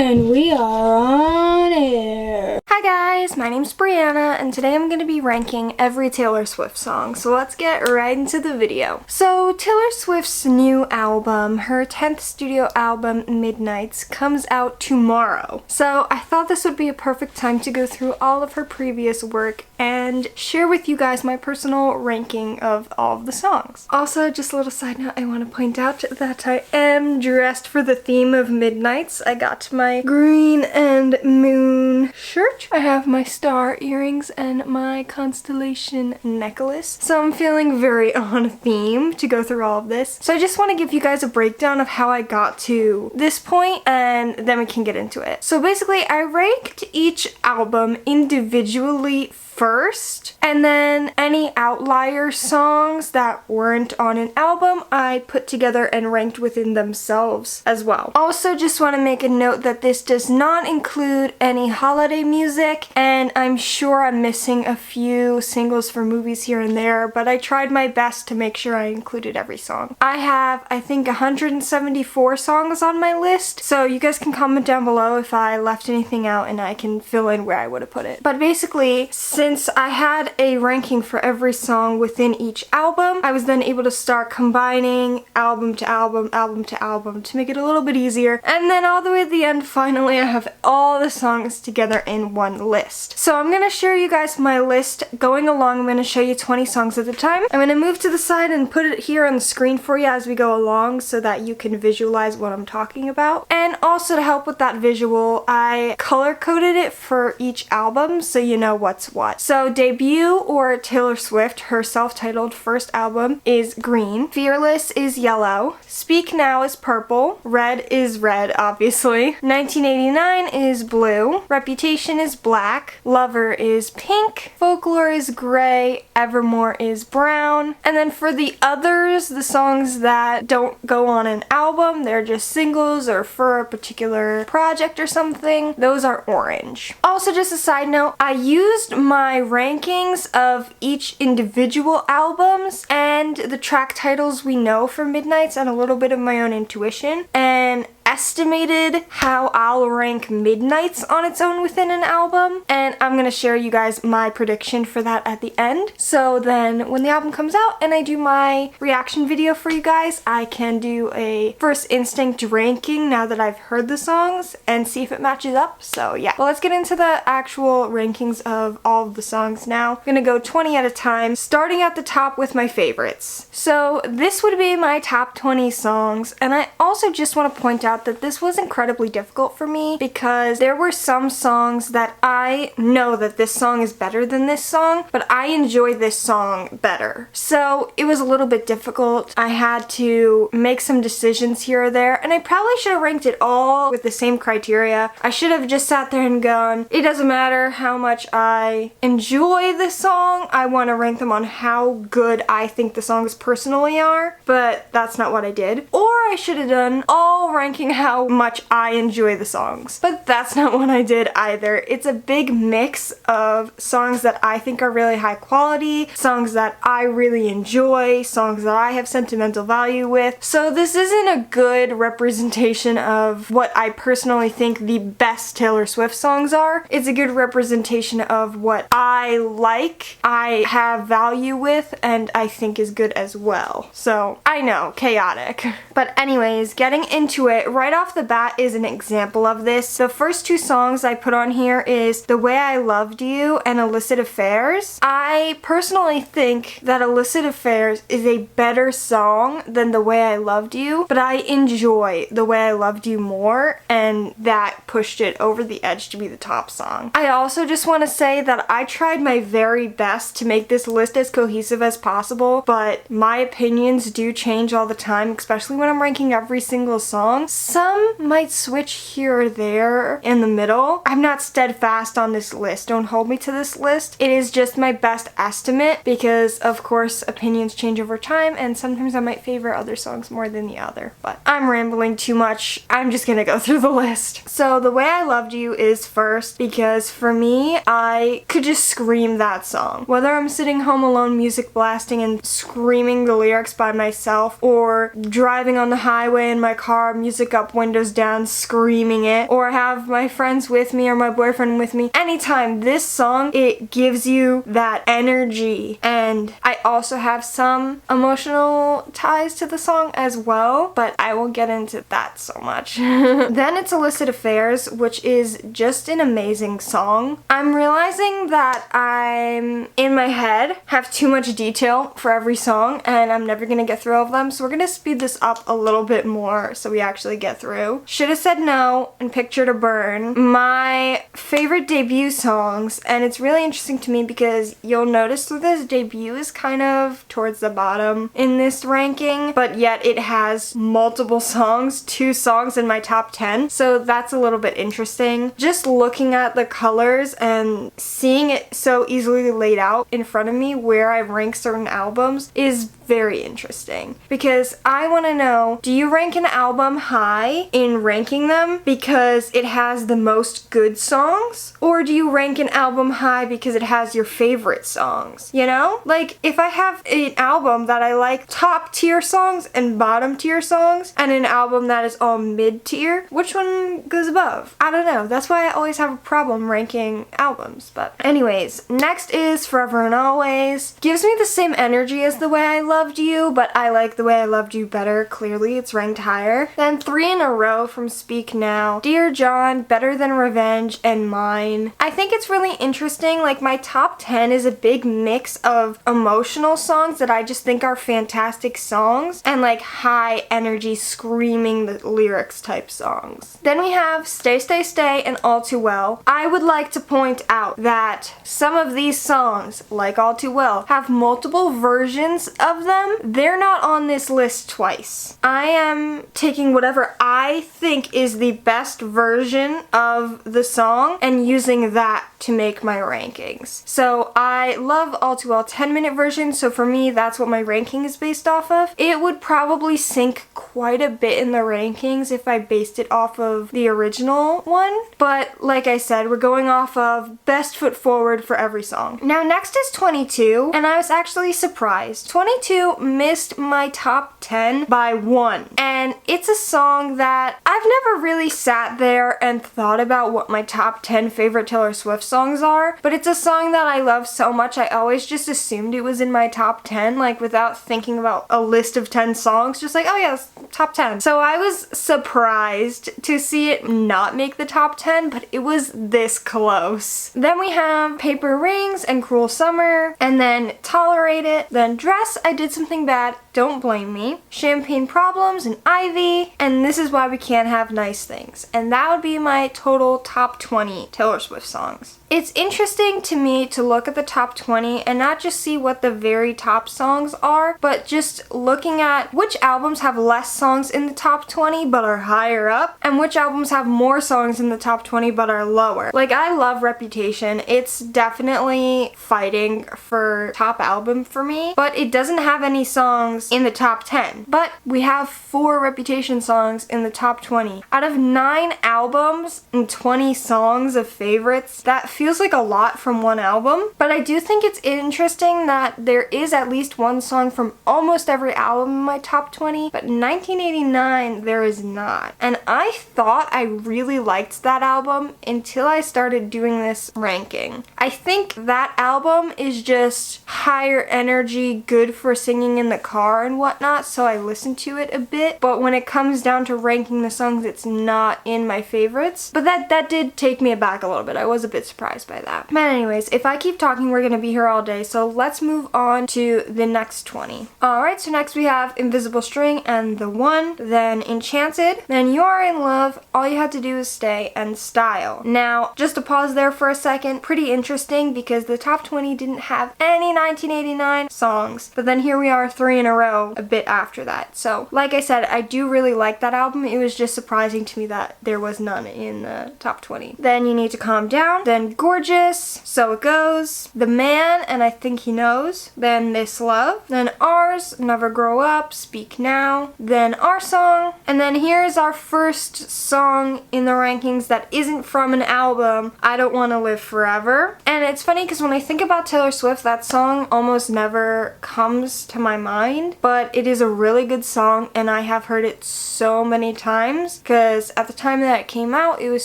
And we are on air. Hi guys, my name's Brianna, and today I'm going to be ranking every Taylor Swift song, so let's get right into the video. So Taylor Swift's new album, her 10th studio album, Midnights, comes out tomorrow. So I thought this would be a perfect time to go through all of her previous work and share with you guys my personal ranking of all of the songs. Also, just a little side note, I want to point out that I am dressed for the theme of Midnights. I got my green and moon shirt. I have my star earrings and my constellation necklace. So I'm feeling very on theme to go through all of this. So I just want to give you guys a breakdown of how I got to this point, and then we can get into it. So basically, I ranked each album individually first, and then any outlier songs that weren't on an album I put together and ranked within themselves as well. Also, just want to make a note that this does not include any holiday music, and I'm sure I'm missing a few singles for movies here and there, but I tried my best to make sure I included every song. I have, I think, 174 songs on my list, so you guys can comment down below if I left anything out and I can fill in where I would have put it. But basically, since I had a ranking for every song within each album, I was then able to start combining album to album, album to album to make it a little bit easier. And then all the way at the end, finally, I have all the songs together in one list. So I'm going to share you guys my list going along. I'm going to show you 20 songs at a time. I'm going to move to the side and put it here on the screen for you as we go along so that you can visualize what I'm talking about. And also to help with that visual, I color coded it for each album so you know what's what. So debut or Taylor Swift, her self-titled first album, is green. Fearless is yellow. Speak Now is purple. Red is red, obviously. 1989 is blue. Reputation is black. Lover is pink. Folklore is gray. Evermore is brown. And then for the others, the songs that don't go on an album, they're just singles or for a particular project or something, those are orange. Also, just a side note, I used my rankings of each individual albums and the track titles we know for Midnights and a little bit of my own intuition, and estimated how I'll rank Midnights on its own within an album, and I'm gonna share you guys my prediction for that at the end. So then when the album comes out and I do my reaction video for you guys, I can do a first instinct ranking now that I've heard the songs and see if it matches up. So yeah, well, let's get into the actual rankings of all of the songs now. I'm gonna go 20 at a time, starting at the top with my favorites. So this would be my top 20 songs, and I also just want to point out that this was incredibly difficult for me because there were some songs that I know that this song is better than this song, but I enjoy this song better. So it was a little bit difficult. I had to make some decisions here or there, and I probably should have ranked it all with the same criteria. I should have just sat there and gone, it doesn't matter how much I enjoy this song, I want to rank them on how good I think the songs personally are, but that's not what I did. Or I should have done all ranking how much I enjoy the songs, but that's not what I did either. It's a big mix of songs that I think are really high quality, songs that I really enjoy, songs that I have sentimental value with. So this isn't a good representation of what I personally think the best Taylor Swift songs are. It's a good representation of what I like, I have value with, and I think is good as well. So I know, chaotic. But anyways, getting into it, right off the bat is an example of this. The first two songs I put on here is The Way I Loved You and Illicit Affairs. I personally think that Illicit Affairs is a better song than The Way I Loved You, but I enjoy The Way I Loved You more, and that pushed it over the edge to be the top song. I also just want to say that I tried my very best to make this list as cohesive as possible, but my opinions do change all the time, especially when I'm ranking every single song. Some might switch here or there in the middle. I'm not steadfast on this list. Don't hold me to this list. It is just my best estimate because, of course, opinions change over time, and sometimes I might favor other songs more than the other. But I'm rambling too much. I'm just gonna go through the list. So The Way I Loved You is first because for me, I could just scream that song. Whether I'm sitting home alone, music blasting and screaming the lyrics by myself, or driving on the highway in my car, music wake up windows down screaming it, or have my friends with me or my boyfriend with me. Anytime, this song, it gives you that energy. And I also have some emotional ties to the song as well, but I will get into that so much. Then it's Illicit Affairs, which is just an amazing song. I'm realizing that I'm, in my head, have too much detail for every song, and I'm never gonna get through all of them, so we're gonna speed this up a little bit more so we actually get through. Should Have Said No and Picture to Burn, my favorite debut songs, and it's really interesting to me because you'll notice that this debut is kind of towards the bottom in this ranking, but yet it has multiple songs, 2 songs in my top 10, so that's a little bit interesting. Just looking at the colors and seeing it so easily laid out in front of me where I rank certain albums is very interesting, because I want to know, do you rank an album high in ranking them because it has the most good songs, or do you rank an album high because it has your favorite songs? You know, like if I have an album that I like top tier songs and bottom tier songs, and an album that is all mid tier, which one goes above? I don't know. That's why I always have a problem ranking albums. But anyways, next is Forever and Always. Gives me the same energy as The Way I Loved You, but I like The Way I Loved You better. Clearly, it's ranked higher. Then 3 in a row from Speak Now, Dear John, Better Than Revenge, and Mine. I think it's really interesting. Like, my top 10 is a big mix of emotional songs that I just think are fantastic songs, and like high energy, screaming the lyrics type songs. Then we have Stay, Stay, Stay, and All Too Well. I would like to point out that some of these songs, like All Too Well, have multiple versions of them. They're not on this list twice. I am taking whatever I think is the best version of the song and using that to make my rankings. So I love All Too Well 10-minute version, so for me that's what my ranking is based off of. It would probably sink quite a bit in the rankings if I based it off of the original one, but like I said, we're going off of best foot forward for every song. Now next is 22, and I was actually surprised. 22 missed my top 10 by 1, and it's a song that I've never really sat there and thought about what my top 10 favorite Taylor Swift songs are, but it's a song that I love so much I always just assumed it was in my top 10, like without thinking about a list of 10 songs, just like, oh yeah, it's top 10. So I was surprised to see it not make the top 10, but it was this close. Then we have Paper Rings and Cruel Summer, and then Tolerate It, then Dress, I Did Something Bad, Don't Blame Me, Champagne Problems, and Ivy, and This Is Why We Can't Have Nice Things. And that would be my total top 20 Taylor Swift songs. It's interesting to me to look at the top 20 and not just see what the very top songs are, but just looking at which albums have less songs in the top 20 but are higher up, and which albums have more songs in the top 20 but are lower. Like, I love Reputation. It's definitely fighting for top album for me, but it doesn't have any songs in the top 10. But we have 4 Reputation songs in the top 20. Out of 9 albums and 20 songs of favorites, that feels like a lot from one album, but I do think it's interesting that there is at least one song from almost every album in my top 20, but 1989 there is not. And I thought I really liked that album until I started doing this ranking. I think that album is just higher energy, good for singing in the car and whatnot, so I listened to it a bit, but when it comes down to ranking the songs, it's not in my favorites. But that did take me aback a little bit. I was a bit surprised by that. But anyways, if I keep talking, we're gonna be here all day, so let's move on to the next 20. Alright, so next we have Invisible String and The One, then Enchanted, then You Are in Love, All You Had to Do Is Stay, and Style. Now, just to pause there for a second, pretty interesting because the top 20 didn't have any 1989 songs, but then here we are 3 in a row a bit after that. So, like I said, I do really like that album. It was just surprising to me that there was none in the top 20. Then You Need to Calm Down, then Gorgeous, So It Goes, The Man, and I Think He Knows, then This Love, then Ours, Never Grow Up, Speak Now, then Our Song, and then here's our first song in the rankings that isn't from an album, I Don't Want to Live Forever. And it's funny because when I think about Taylor Swift, that song almost never comes to my mind. mind, but it is a really good song and I have heard it so many times because at the time that it came out, it was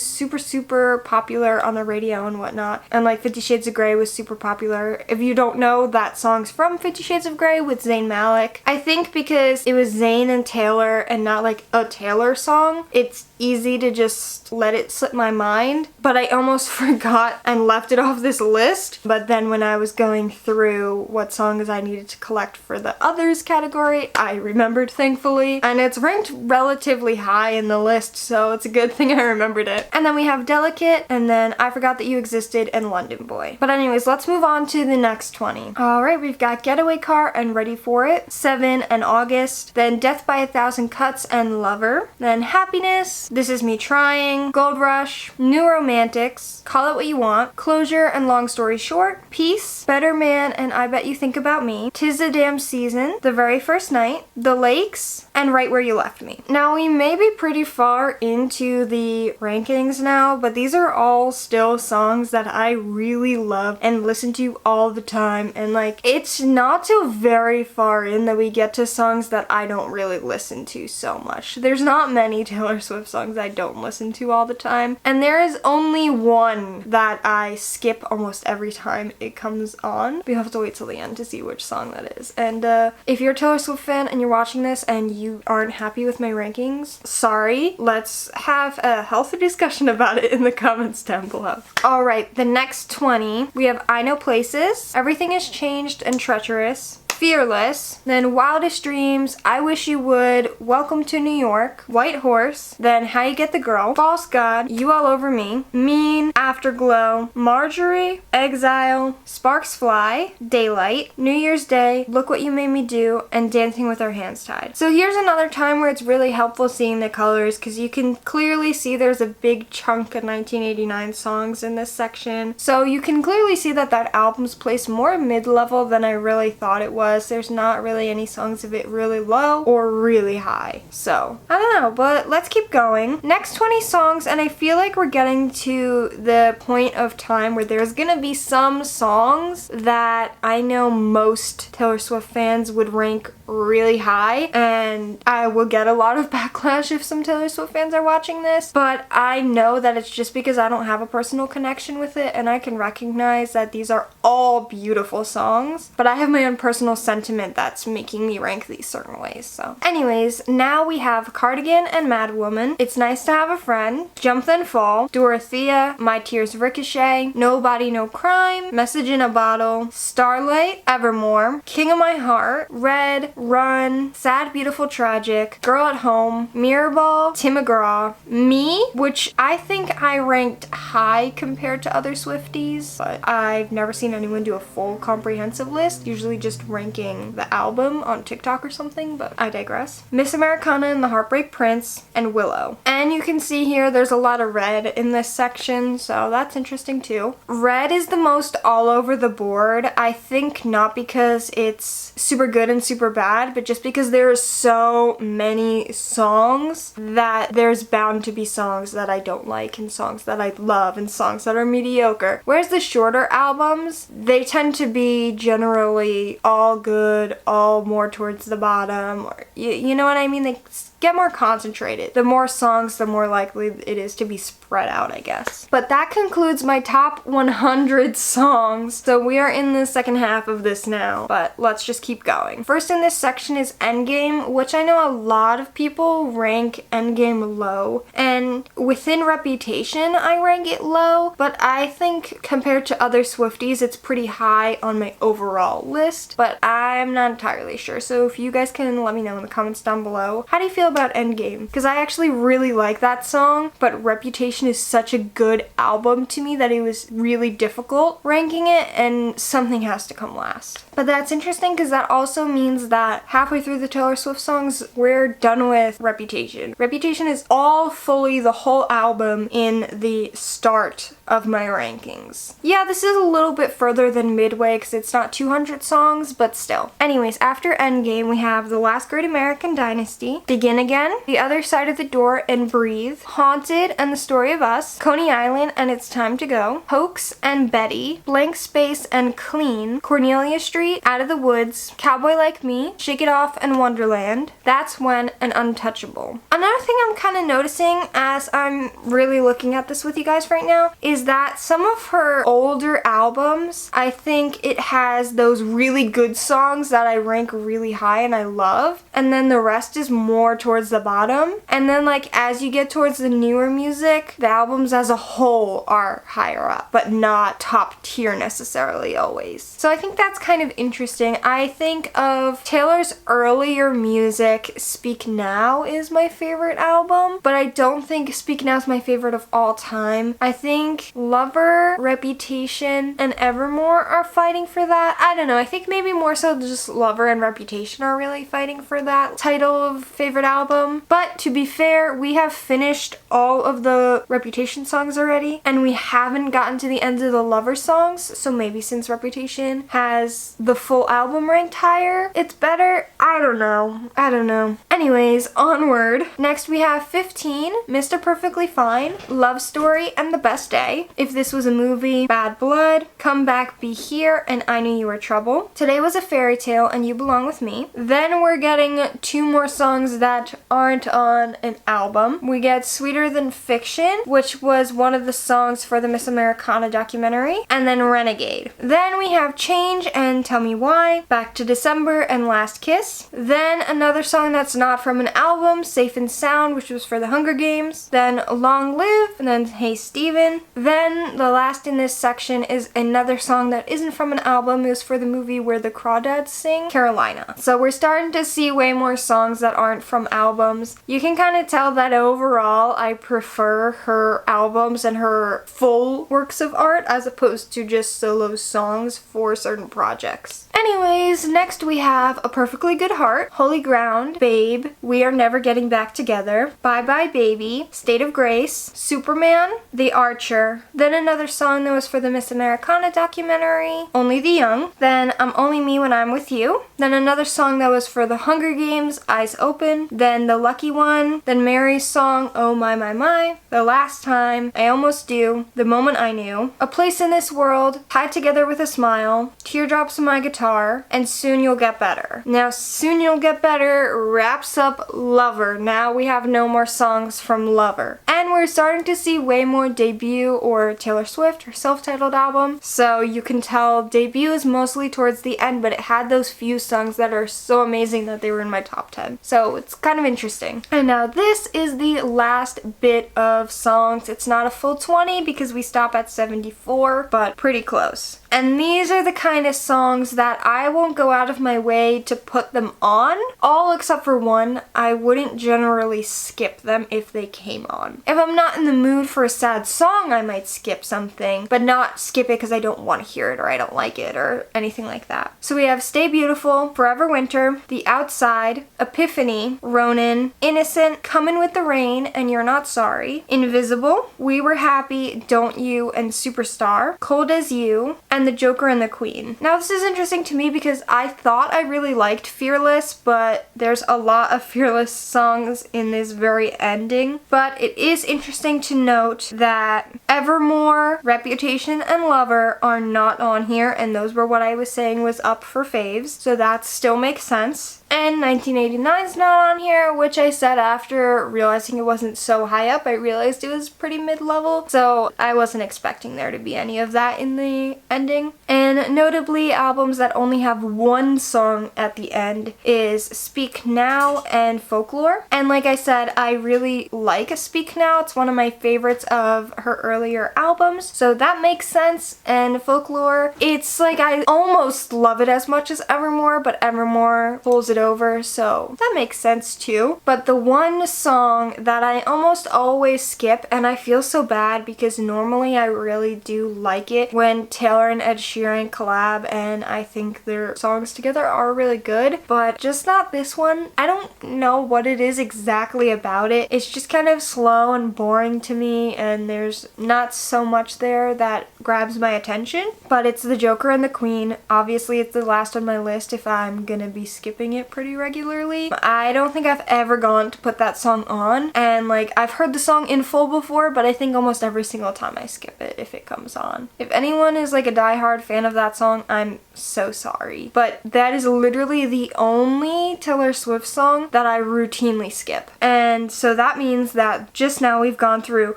super popular on the radio and whatnot. And like 50 Shades of Grey was super popular. If you don't know, that song's from 50 Shades of Grey with Zayn Malik. I think because it was Zayn and Taylor and not like a Taylor song, it's easy to just let it slip my mind, but I almost forgot and left it off this list. But then when I was going through what songs I needed to collect for the others category, I remembered, thankfully, and it's ranked relatively high in the list, so it's a good thing I remembered it. And then we have Delicate, and then I Forgot That You Existed and London Boy. But anyways, let's move on to the next 20. Alright, we've got Getaway Car and Ready For It, 7 and August, then Death by a Thousand Cuts and Lover, then Happiness, This Is Me Trying, Gold Rush, New Romantics, Call It What You Want, Closure and Long Story Short, Peace, Better Man and I Bet You Think About Me, 'Tis the Damn Season, The Very First Night, The Lakes, and Right Where You Left Me. Now we may be pretty far into the rankings now, but these are all still songs that I really love and listen to all the time, and like it's not till very far in that we get to songs that I don't really listen to so much. There's not many Taylor Swift songs I don't listen to all the time, and there is only one that I skip almost every time it comes on. But you have to wait till the end to see which song that is. And if you're a Taylor Swift fan and you're watching this and you aren't happy with my rankings, sorry. Let's have a healthy discussion about it in the comments down below. Alright, the next 20, we have I Know Places, Everything Has Changed and Treacherous, Fearless, then Wildest Dreams, I Wish You Would, Welcome to New York, White Horse, then How You Get the Girl, False God, You All Over Me, Mean, Afterglow, Marjorie, Exile, Sparks Fly, Daylight, New Year's Day, Look What You Made Me Do, and Dancing with Our Hands Tied. So here's another time where it's really helpful seeing the colors because you can clearly see there's a big chunk of 1989 songs in this section. So you can clearly see that that album's placed more mid-level than I really thought it was. There's not really any songs of it really low or really high. So, I don't know, but let's keep going. Next 20 songs, and I feel like we're getting to the point of time where there's gonna be some songs that I know most Taylor Swift fans would rank really high, and I will get a lot of backlash if some Taylor Swift fans are watching this, but I know that it's just because I don't have a personal connection with it, and I can recognize that these are all beautiful songs, but I have my own personal sentiment that's making me rank these certain ways. So anyways, now we have Cardigan and Mad Woman, It's Nice to Have a Friend, Jump Then Fall, Dorothea, My Tears Ricochet, Nobody No Crime, Message in a Bottle, Starlight, Evermore, King of My Heart, Red, Run, Sad Beautiful Tragic, Girl at Home, Mirrorball, Tim McGraw, Me, which I think I ranked high compared to other Swifties, but I've never seen anyone do a full comprehensive list, usually just ranking the album on TikTok or something, but I digress. Miss Americana and the Heartbreak Prince, and Willow. And you can see here there's a lot of red in this section, so that's interesting too. Red is the most all over the board, I think not because it's super good and super bad, but just because there are so many songs that there's bound to be songs that I don't like and songs that I love and songs that are mediocre. Whereas the shorter albums, they tend to be generally all good, all more towards the bottom, or you know what I mean? They get more concentrated. The more songs, the more likely it is to be spread out, I guess. But that concludes my top 100 songs. So we are in the second half of this now, but let's just keep going. First in this section is Endgame, which I know a lot of people rank Endgame low, and within Reputation I rank it low, but I think compared to other Swifties it's pretty high on my overall list, but I'm not entirely sure. So if you guys can let me know in the comments down below, how do you feel about Endgame? Because I actually really like that song, but Reputation is such a good album to me that it was really difficult ranking it, and something has to come last. But that's interesting because that also means that halfway through the Taylor Swift songs, we're done with Reputation. Reputation is all fully the whole album in the start of my rankings. Yeah, this is a little bit further than midway because it's not 200 songs, but still. Anyways, after Endgame, we have The Last Great American Dynasty, Begin Again, The Other Side of the Door and Breathe, Haunted and The Story of Us, Coney Island and It's Time to Go, Hoax and Betty, Blank Space and Clean, Cornelia Street, Street, Out of the Woods, Cowboy Like Me, Shake It Off, and Wonderland. That's When, and Untouchable. Another thing I'm kind of noticing as I'm really looking at this with you guys right now is that some of her older albums, I think it has those really good songs that I rank really high and I love, and then the rest is more towards the bottom. And then like as you get towards the newer music, the albums as a whole are higher up, but not top tier necessarily always. So I think that's kind of interesting. I think of Taylor's earlier music, Speak Now is my favorite album, but I don't think Speak Now is my favorite of all time. I think Lover, Reputation, and Evermore are fighting for that. I don't know, I think maybe more so just Lover and Reputation are really fighting for that title of favorite album. But to be fair, we have finished all of the Reputation songs already, and we haven't gotten to the end of the Lover songs, so maybe since Reputation has the full album ranked higher, it's better. I don't know. Anyways, onward. Next we have 15, Mr. Perfectly Fine, Love Story, and The Best Day, If This Was a Movie, Bad Blood, Come Back, Be Here, and I Knew You Were Trouble, Today Was a Fairy Tale, and You Belong With Me. Then we're getting 2 more songs that aren't on an album. We get Sweeter Than Fiction, which was one of the songs for the Miss Americana documentary, and then Renegade. Then we have Change and Tell Me Why, Back to December, and Last Kiss. Then another song that's not from an album, Safe and Sound, which was for the Hunger Games. Then Long Live, and then Hey Steven. Then the last in this section is another song that isn't from an album. It was for the movie where the Crawdads sing, Carolina. So we're starting to see way more songs that aren't from albums. You can kind of tell that overall I prefer her albums and her full works of art as opposed to just solo songs for certain projects. Anyways, next we have A Perfectly Good Heart, Holy Ground, Babe, We Are Never Getting Back Together, Bye Bye Baby, State of Grace, Superman, The Archer, then another song that was for the Miss Americana documentary, Only the Young, then I'm Only Me When I'm With You, then another song that was for the Hunger Games, Eyes Open, then The Lucky One, then Mary's song, Oh My My My, The Last Time, I Almost Do, The Moment I Knew, A Place in This World, Tied Together with a Smile, Teardrops on My Guitar, and Soon You'll Get Better. Now, Soon You'll Get Better wraps up Lover. Now we have no more songs from Lover. And we're starting to see way more debut or Taylor Swift, her self-titled album. So you can tell debut is mostly towards the end, but it had those few songs that are so amazing that they were in my top 10. So it's kind of interesting. And now this is the last bit of songs. It's not a full 20 because we stop at 74, but pretty close. And these are the kind of songs that I won't go out of my way to put them on. All except for one, I wouldn't generally skip them if they came on. If I'm not in the mood for a sad song, I might skip something, but not skip it because I don't want to hear it or I don't like it or anything like that. So we have Stay Beautiful, Forever Winter, The Outside, Epiphany, Ronin, Innocent, Comin' with the Rain, and You're Not Sorry, Invisible, We Were Happy, Don't You, and Superstar, Cold as You, and The Joker and the Queen. Now this is interesting to me because I thought I really liked Fearless, but there's a lot of Fearless songs in this very ending. But it is interesting to note that Evermore, Reputation, and Lover are not on here, and those were what I was saying was up for faves, so that still makes sense. And 1989 is not on here, which I said after realizing it wasn't so high up, I realized it was pretty mid-level, so I wasn't expecting there to be any of that in the ending. And notably, albums that only have one song at the end is Speak Now and Folklore. And like I said, I really like Speak Now. It's one of my favorites of her earlier albums, so that makes sense. And Folklore, it's like I almost love it as much as Evermore, but Evermore pulls it over, so that makes sense too. But the one song that I almost always skip, and I feel so bad because normally I really do like it when Taylor and Ed Sheeran collab, and I think their songs together are really good, but just not this one. I don't know what it is exactly about it. It's just kind of slow and boring to me, and there's not so much there that grabs my attention, but it's The Joker and the Queen. Obviously, it's the last on my list if I'm gonna be skipping it pretty regularly. I don't think I've ever gone to put that song on, and like I've heard the song in full before, but I think almost every single time I skip it if it comes on. If anyone is like a diehard fan of that song, I'm so sorry. But that is literally the only Taylor Swift song that I routinely skip. And so that means that just now we've gone through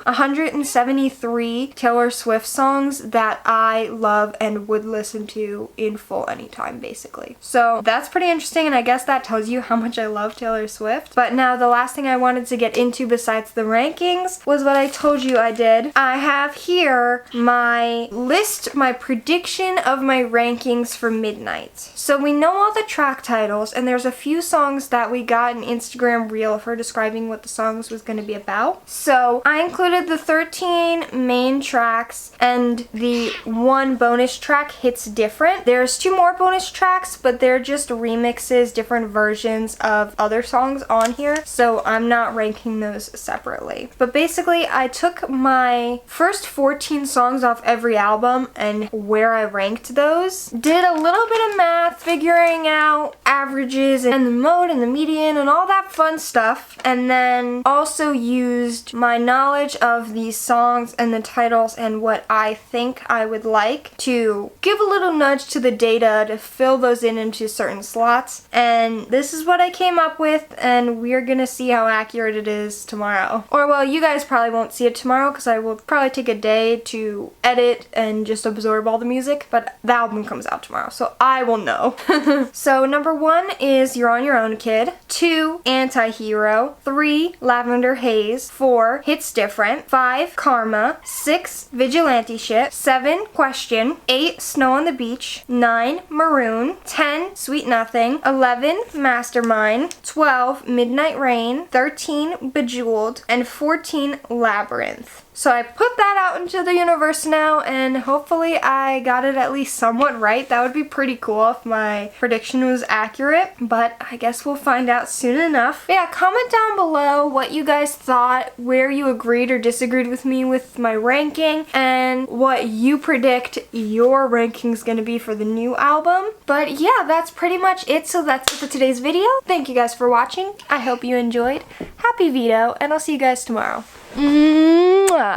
173 Taylor Swift songs that I love and would listen to in full anytime, basically. So that's pretty interesting, and I guess that tells you how much I love Taylor Swift. But now the last thing I wanted to get into besides the rankings was what I told you I did. I have here my list, my prediction of my rankings for Midnight. So we know all the track titles, and there's a few songs that we got an Instagram reel of her describing what the songs was going to be about. So I included the 13 main tracks and the one bonus track, Hits Different. There's 2 more bonus tracks, but they're just remixes, different versions of other songs on here, so I'm not ranking those separately. But basically, I took my first 14 songs off every album and where I ranked those, did a little bit of math, figuring out averages and the mode and the median and all that fun stuff, and then also used my knowledge of these songs and the titles and what I think I would like to give a little nudge to the data to fill those in into certain slots. And this is what I came up with, and we're gonna see how accurate it is tomorrow. Or well, you guys probably won't see it tomorrow because I will probably take a day to edit and just absorb all the music, but the album comes out tomorrow, so I will know. So number 1 is You're On Your Own, Kid. 2, Anti-Hero. 3, Lavender Haze. 4, Hits Different. 5, Karma. 6, Vigilante Shit. 7, Question. 8, Snow on the Beach. 9, Maroon. 10, Sweet Nothing. 11, Mastermind. 12, Midnight Rain. 13, Bejeweled. And 14, Labyrinth. So I put that out into the universe now, and hopefully I got it at least somewhat right. That would be pretty cool if my prediction was accurate, but I guess we'll find out soon enough. But yeah, comment down below what you guys thought, where you agreed or disagreed with me with my ranking, and what you predict your ranking is going to be for the new album. But yeah, that's pretty much it. So that's it for today's video. Thank you guys for watching. I hope you enjoyed. Happy VEDO, and I'll see you guys tomorrow. Mwah.